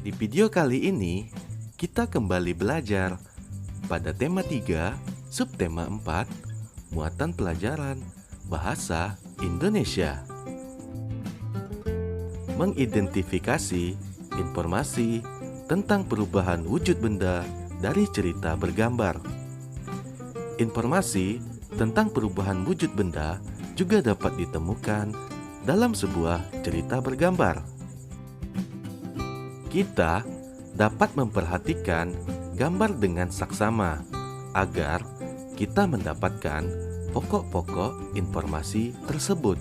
Di video kali ini, kita kembali belajar pada tema 3, subtema 4, muatan pelajaran Bahasa Indonesia. Mengidentifikasi informasi tentang perubahan wujud benda dari cerita bergambar. Informasi tentang perubahan wujud benda juga dapat ditemukan dalam sebuah cerita bergambar. Kita dapat memperhatikan gambar dengan saksama agar kita mendapatkan pokok-pokok informasi tersebut.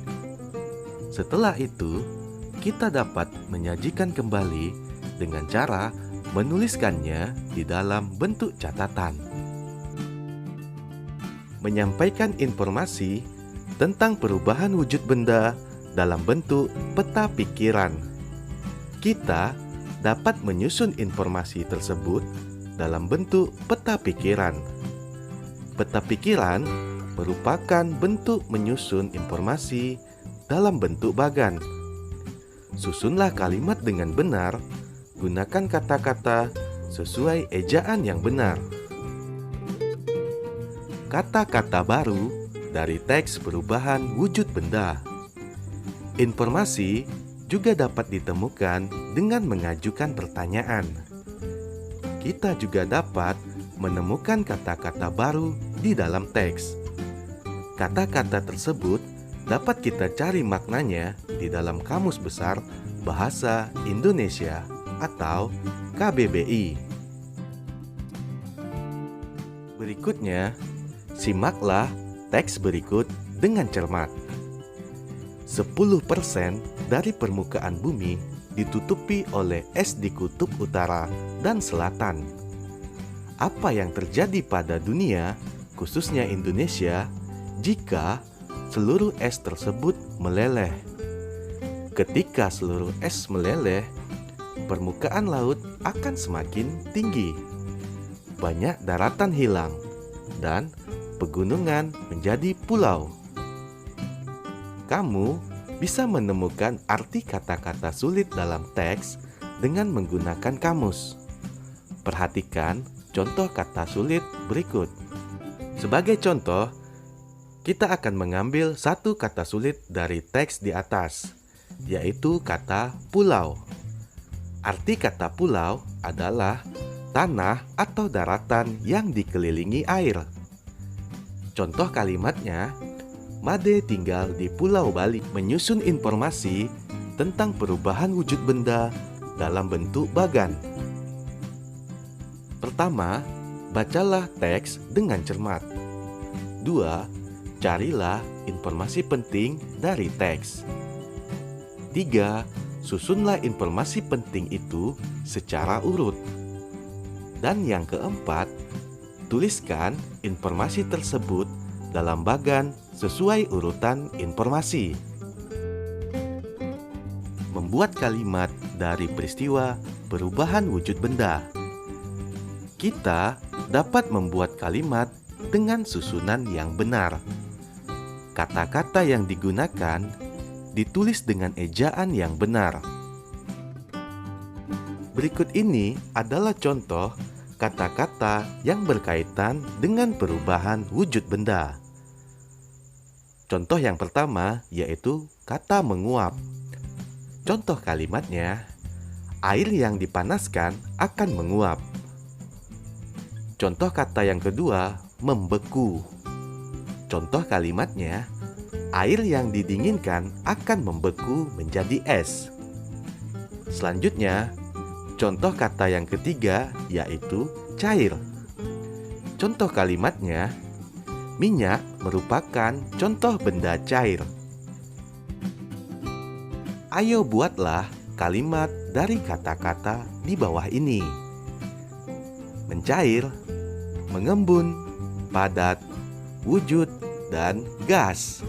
Setelah itu, kita dapat menyajikan kembali dengan cara menuliskannya di dalam bentuk catatan. Menyampaikan informasi tentang perubahan wujud benda dalam bentuk peta pikiran. Kita dapat menyusun informasi tersebut dalam bentuk peta pikiran. Peta pikiran merupakan bentuk menyusun informasi dalam bentuk bagan. Susunlah kalimat dengan benar, gunakan kata-kata sesuai ejaan yang benar. Kata-kata baru dari teks perubahan wujud benda. Informasi juga dapat ditemukan dengan mengajukan pertanyaan. Kita juga dapat menemukan kata-kata baru di dalam teks. Kata-kata tersebut dapat kita cari maknanya di dalam Kamus Besar Bahasa Indonesia atau KBBI. Berikutnya, simaklah teks berikut dengan cermat. 10% dari permukaan bumi ditutupi oleh es di kutub utara dan selatan. Apa yang terjadi pada dunia, khususnya Indonesia, jika seluruh es tersebut meleleh? Ketika seluruh es meleleh, permukaan laut akan semakin tinggi. Banyak daratan hilang dan pegunungan menjadi pulau. Kamu bisa menemukan arti kata-kata sulit dalam teks dengan menggunakan kamus. Perhatikan contoh kata sulit berikut. Sebagai contoh, kita akan mengambil satu kata sulit dari teks di atas, yaitu kata pulau. Arti kata pulau adalah tanah atau daratan yang dikelilingi air. Contoh kalimatnya, Made tinggal di Pulau Bali. Menyusun informasi tentang perubahan wujud benda dalam bentuk bagan. Pertama, bacalah teks dengan cermat. 2. Carilah informasi penting dari teks. 3. Susunlah informasi penting itu secara urut. Dan yang keempat, tuliskan informasi tersebut dalam bagan sesuai urutan informasi. Membuat kalimat dari peristiwa perubahan wujud benda. Kita dapat membuat kalimat dengan susunan yang benar. Kata-kata yang digunakan ditulis dengan ejaan yang benar. Berikut ini adalah contoh kata-kata yang berkaitan dengan perubahan wujud benda. Contoh yang pertama yaitu kata menguap. Contoh kalimatnya, air yang dipanaskan akan menguap. Contoh kata yang kedua, membeku. Contoh kalimatnya, air yang didinginkan akan membeku menjadi es. Selanjutnya, contoh kata yang ketiga yaitu cair. Contoh kalimatnya, minyak merupakan contoh benda cair. Ayo buatlah kalimat dari kata-kata di bawah ini. Mencair, mengembun, padat, wujud, dan gas.